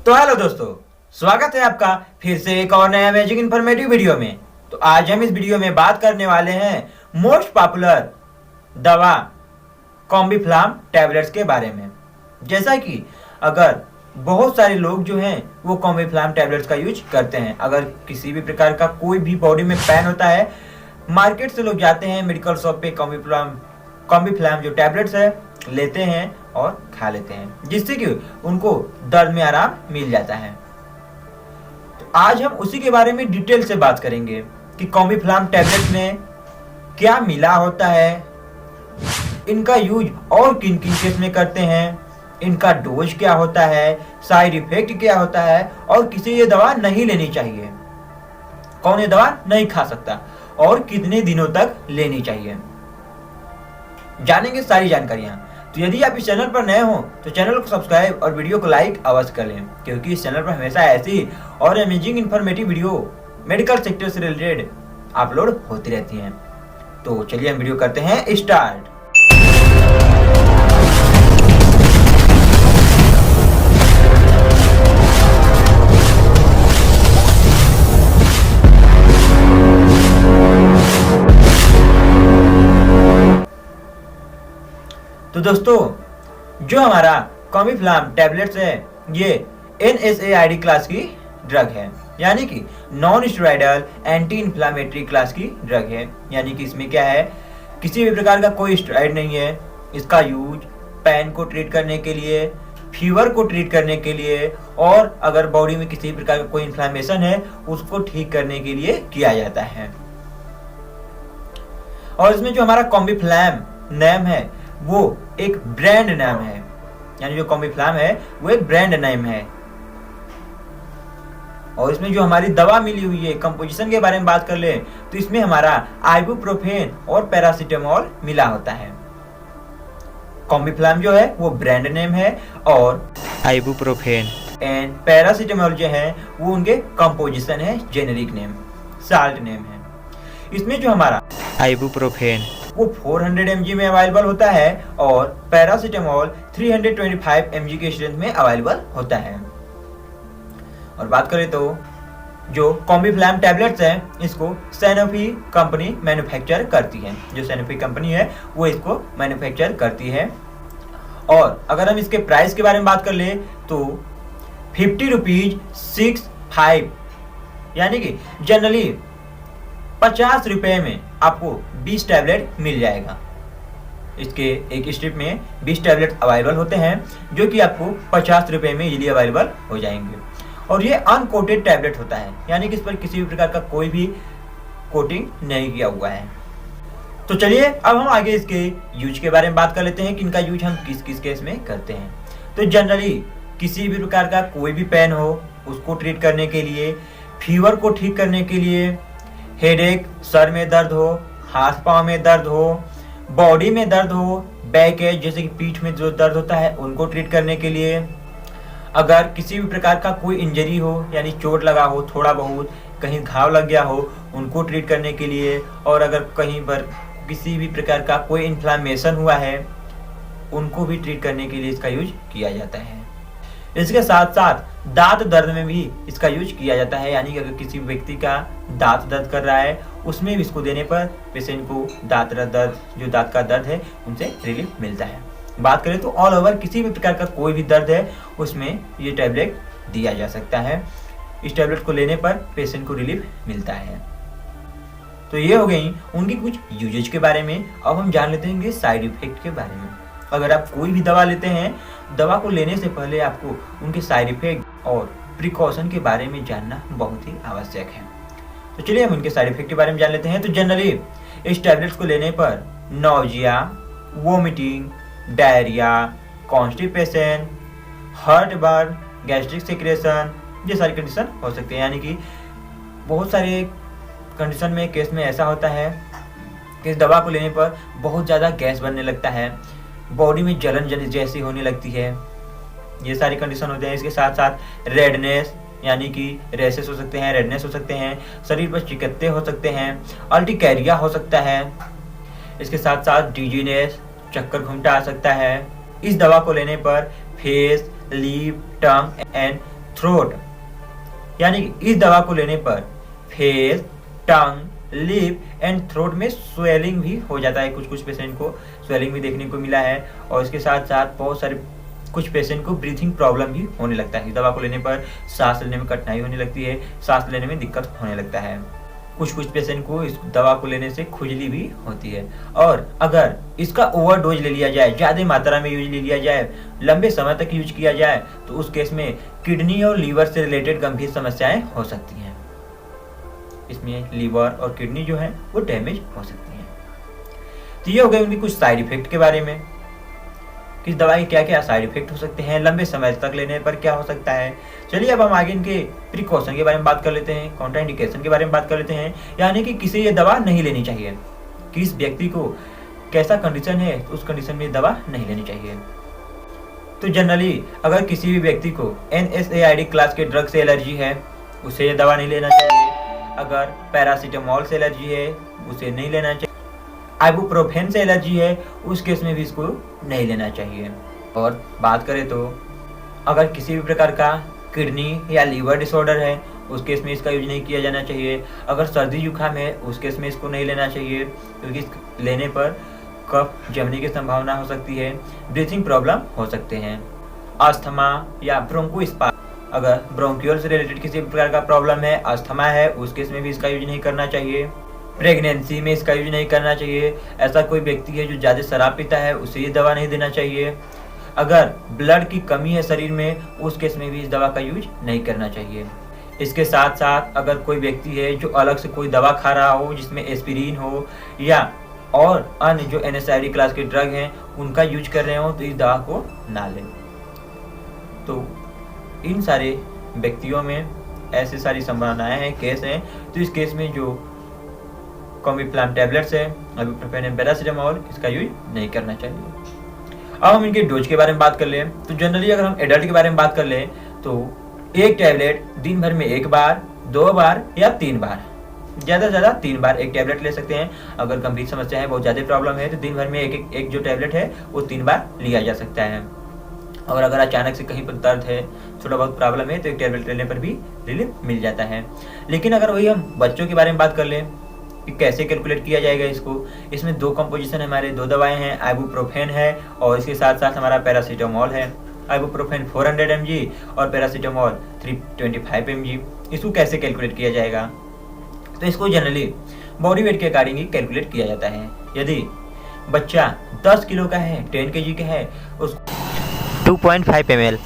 तो हेलो दोस्तों, स्वागत है आपका फिर से एक और नया अमेजिंग इन्फॉर्मेटिव वीडियो में। तो आज हम इस वीडियो में बात करने वाले हैं मोस्ट पॉपुलर दवा कॉम्बीफ्लाम टैबलेट्स के बारे में। जैसा कि अगर बहुत सारे लोग जो हैं वो कॉम्बीफ्लाम टैबलेट्स का यूज करते हैं। अगर किसी भी प्रकार का कोई भी बॉडी में पेन होता है, मार्केट से लोग जाते हैं मेडिकल शॉप पे कॉम्बीफ्लाम जो टैबलेट्स है लेते हैं और खा लेते हैं, जिससे कि उनको दर्द में आराम मिल जाता है। तो आज हम उसी के बारे में डिटेल से बात करेंगे कि कॉम्बीफ्लाम टैबलेट में क्या मिला होता है, इनका यूज और किन किन केस में करते हैं, इनका डोज क्या होता है, साइड इफेक्ट क्या होता है और किसे ये दवा नहीं लेनी चाहिए, कौन ये दवा नहीं खा सकता और कितने दिनों तक लेनी चाहिए, जानेंगे सारी जानकारियां। तो यदि आप इस चैनल पर नए हो तो चैनल को सब्सक्राइब और वीडियो को लाइक अवश्य कर लें, क्योंकि इस चैनल पर हमेशा ऐसी और amazing informative video medical sector से रिलेटेड अपलोड होती रहती हैं। तो चलिए हम वीडियो करते हैं स्टार्ट। तो दोस्तों, जो हमारा कॉम्बीफ्लाम टैबलेट्स है ये NSAID क्लास की ड्रग है, यानी कि non steroidal anti inflammatory class की ड्रग है। यानी कि इसमें क्या है, किसी भी प्रकार का कोई स्टेरॉयड नहीं है। इसका यूज पेन को ट्रीट करने के लिए, फीवर को ट्रीट करने के लिए और अगर बॉडी में किसी भी प्रकार का कोई इन्फ्लामेशन है उसको ठीक करने के लिए किया जाता है। और इसमें जो हमारा कॉम्बीफ्लाम नेम है वो एक ब्रांड नाम है, यानी जो कॉम्बीफ्लाम है वो एक ब्रांड नेम है। और इसमें जो हमारी दवा मिली हुई है, कंपोजिशन के बारे में बात कर ले तो इसमें हमारा आइबुप्रोफेन और पैरासीटामोल मिला होता है। कॉम्बीफ्लाम जो है वो ब्रांड नेम है और आइबुप्रोफेन एंड पैरासीटामोल जो है वो उनके कंपोजिशन है, जेनेरिक नेम, साल्ट नेम है। इसमें जो हमारा आइबुप्रोफेन वो 400 mg में अवेलेबल होता है और पैरासीटामोल 325 mg के स्ट्रेंथ में अवेलेबल होता है। और बात करें तो जो कॉम्बीफ्लाम टैबलेट्स हैं इसको सैनोफी कंपनी मैन्युफैक्चर करती है। जो सैनोफी कंपनी है वो इसको मैन्युफैक्चर करती है। और अगर हम इसके प्राइस के बारे में बात कर ले तो 50 रुपीज 65, यानी कि जनरली 50 रुपए में आपको 20 टैबलेट मिल जाएगा। इसके एक स्ट्रिप में 20 टैबलेट अवेलेबल होते हैं जो कि आपको 50 रुपए में इजीली अवेलेबल हो जाएंगे। और ये अनकोटेड टैबलेट होता है, यानी कि इस पर किसी भी प्रकार का कोई भी कोटिंग नहीं किया हुआ है। तो चलिए अब हम आगे इसके यूज के बारे में बात कर लेते हैं कि इनका यूज हम किस किस केस में करते हैं। तो जनरली किसी भी प्रकार का कोई भी पेन हो उसको ट्रीट करने के लिए, फीवर को ठीक करने के लिए, हेडेक, सर में दर्द हो, हाथ पांव में दर्द हो, बॉडी में दर्द हो, बैक एज जैसे कि पीठ में जो दर्द होता है उनको ट्रीट करने के लिए, अगर किसी भी प्रकार का कोई इंजरी हो यानी चोट लगा हो, थोड़ा बहुत कहीं घाव लग गया हो उनको ट्रीट करने के लिए, और अगर कहीं पर किसी भी प्रकार का कोई इन्फ्लामेशन हुआ है उनको भी ट्रीट करने के लिए इसका यूज किया जाता है। इसके साथ साथ दांत दर्द में भी इसका यूज किया जाता है, यानी कि अगर किसी व्यक्ति का दांत दर्द कर रहा है उसमें भी इसको देने पर पेशेंट को दांत दर्द, जो दांत का दर्द है उनसे रिलीफ मिलता है। बात करें तो ऑल ओवर किसी भी प्रकार का कोई भी दर्द है उसमें ये टैबलेट दिया जा सकता है। इस टैबलेट को लेने पर पेशेंट को रिलीफ मिलता है। तो ये हो गई उनकी कुछ यूजेज के बारे में। अब हम जान लेते हैं साइड इफेक्ट के बारे में। अगर आप कोई भी दवा लेते हैं, दवा को लेने से पहले आपको उनके साइड इफेक्ट और प्रिकॉशन के बारे में जानना बहुत ही आवश्यक है। तो चलिए हम उनके साइड इफेक्ट के बारे में जान लेते हैं। तो जनरली इस टैबलेट्स को लेने पर nausea, vomiting, diarrhoea, constipation, heart burn, gastric secretion, ये सारी कंडीशन हो सकती है। यानी कि बहुत सारे कंडीशन में, केस में ऐसा होता है कि इस दवा को लेने पर बहुत ज़्यादा गैस बनने लगता है, बॉडी में जलन जैसी होने लगती है, ये सारी कंडीशन होते हैं। इसके साथ साथ रेडनेस, यानी कि रैशेस हो सकते हैं, रेडनेस हो सकते हैं, शरीर पर चिकत्ते हो सकते हैं, अल्टिकैरिया हो सकता है। इसके साथ साथ डिजीनेस, चक्कर घूमटा आ सकता है। इस दवा को लेने पर face, lip, tongue and throat, यानी कि इस दवा को लेने पर face, tongue, lip and throat में स्वेलिंग भी हो जाता है। कुछ पेशेंट को स्वेलिंग भी देखने को मिला है और इसके साथ साथ बहुत सारे कुछ पेशेंट को ब्रीथिंग प्रॉब्लम भी होने लगता है। इस दवा को लेने पर सांस लेने में कठिनाई होने लगती है, सांस लेने में दिक्कत होने लगता है। कुछ पेशेंट को इस दवा को लेने से खुजली भी होती है। और अगर इसका ओवरडोज ले लिया जाए, ज़्यादा मात्रा में यूज ले लिया जाए, लंबे समय तक यूज किया जाए, तो उस केस में किडनी और लीवर से रिलेटेड गंभीर समस्याएं हो सकती हैं। इसमें लीवर और किडनी जो है वो डैमेज हो सकती हैं। तो ये हो गए उनकी कुछ साइड इफेक्ट के बारे में कि इस दवाई क्या क्या साइड इफेक्ट हो सकते हैं, लंबे समय तक लेने पर क्या हो सकता है। चलिए अब हम आगे इनके प्रिकॉशन के बारे में बात कर लेते हैं, कॉन्ट्राइंडिकेशन के बारे में बात कर लेते हैं, यानी कि किसे ये दवा नहीं लेनी चाहिए, किस व्यक्ति को कैसा कंडीशन है तो उस कंडीशन में दवा नहीं लेनी चाहिए। तो जनरली अगर किसी भी व्यक्ति को NSAID क्लास के ड्रग से एलर्जी है उसे ये दवा नहीं लेना चाहिए। अगर पैरासीटामोल से एलर्जी है उसे नहीं लेना चाहिए। आइबुप्रोफेन से एलर्जी है उस केस में भी इसको नहीं लेना चाहिए। और बात करें तो अगर किसी भी प्रकार का किडनी या लीवर डिसऑर्डर है उस केस में इसका यूज नहीं किया जाना चाहिए। अगर सर्दी जुकाम है उस केस में इसको नहीं लेना चाहिए, क्योंकि लेने पर कफ जमने की संभावना हो सकती है, ब्रीथिंग प्रॉब्लम हो सकते हैं। अस्थमा या ब्रोंकोस्पाज्म, अगर ब्रोंकियल से रिलेटेड किसी प्रकार का प्रॉब्लम है, अस्थमा है, उस केस में भी इसका यूज नहीं करना चाहिए। प्रेगनेंसी में इसका यूज नहीं करना चाहिए। ऐसा कोई व्यक्ति है जो ज़्यादा शराब पीता है उसे ये दवा नहीं देना चाहिए। अगर ब्लड की कमी है शरीर में उस केस में भी इस दवा का यूज नहीं करना चाहिए। इसके साथ साथ अगर कोई व्यक्ति है जो अलग से कोई दवा खा रहा हो जिसमें एस्पिरिन हो या और अन्य जो NSAID क्लास के ड्रग हैं उनका यूज कर रहे हो तो इस दवा को ना लें। तो इन सारे व्यक्तियों में ऐसी सारी संभावनाएं हैं, केस हैं, तो इस केस में जो कॉम्बिफ्लाम टैबलेट्स है, आइबुप्रोफेन एंड पैरासीटामोल, इसका यूज नहीं करना चाहिए। अब हम इनके डोज के बारे में बात कर लें तो जनरली अगर हम एडल्ट के बारे में बात कर लें तो एक टैबलेट दिन भर में 1 बार, 2 बार या 3 बार, ज़्यादा से ज़्यादा 3 बार एक टैबलेट ले सकते हैं। अगर गंभीर समस्या है, बहुत ज़्यादा प्रॉब्लम है तो दिन भर में एक जो टैबलेट है वो 3 बार लिया जा सकता है। और अगर अचानक से कहीं पर दर्द है, थोड़ा बहुत प्रॉब्लम है तो एक टैबलेट लेने पर भी रिलीफ मिल जाता है। लेकिन अगर वही हम बच्चों के बारे में बात कर लें कि कैसे कैलकुलेट किया जाएगा इसको, इसमें 2 कंपोजिशन हमारे 2 दवाएं हैं, आइबुप्रोफेन है और इसके साथ साथ हमारा पैरासीटामोल है। आइबुप्रोफेन 400 mg और पैरासीटामोल 325 mg। इसको कैसे कैलकुलेट किया जाएगा, तो इसको जनरली बॉडी वेट के अकॉर्डिंग ही कैलकुलेट किया जाता है। यदि बच्चा 10 किलो का है, 10 kg का है, उस 2.5 ml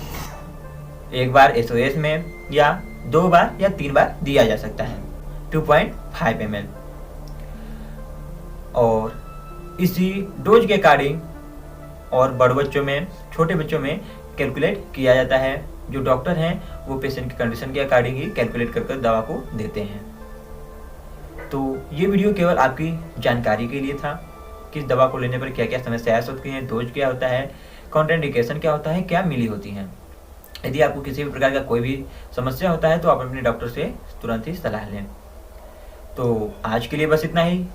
एक बार SOS में या 2 बार या 3 बार दिया जा सकता है 2.5 ml। और इसी डोज के अकॉर्डिंग और बड़े बच्चों में, छोटे बच्चों में कैलकुलेट किया जाता है। जो डॉक्टर हैं वो पेशेंट की कंडीशन के अकॉर्डिंग ही कैलकुलेट कर दवा को देते हैं। तो ये वीडियो केवल आपकी जानकारी के लिए था कि इस दवा को लेने पर क्या क्या समस्याएं होती हैं, डोज क्या होता है, कॉन्ट्राइंडिकेशन क्या होता है, क्या मिली होती हैं। यदि आपको किसी भी प्रकार का कोई भी समस्या होता है तो आप अपने डॉक्टर से तुरंत ही सलाह लें। तो आज के लिए बस इतना ही।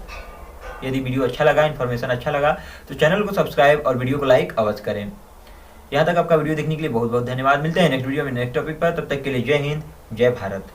यदि वीडियो अच्छा लगा, इन्फॉर्मेशन अच्छा लगा तो चैनल को सब्सक्राइब और वीडियो को लाइक अवश्य करें। यहाँ तक आपका वीडियो देखने के लिए बहुत बहुत धन्यवाद। मिलते हैं नेक्स्ट वीडियो में नेक्स्ट टॉपिक पर। तब तक के लिए जय हिंद, जय भारत।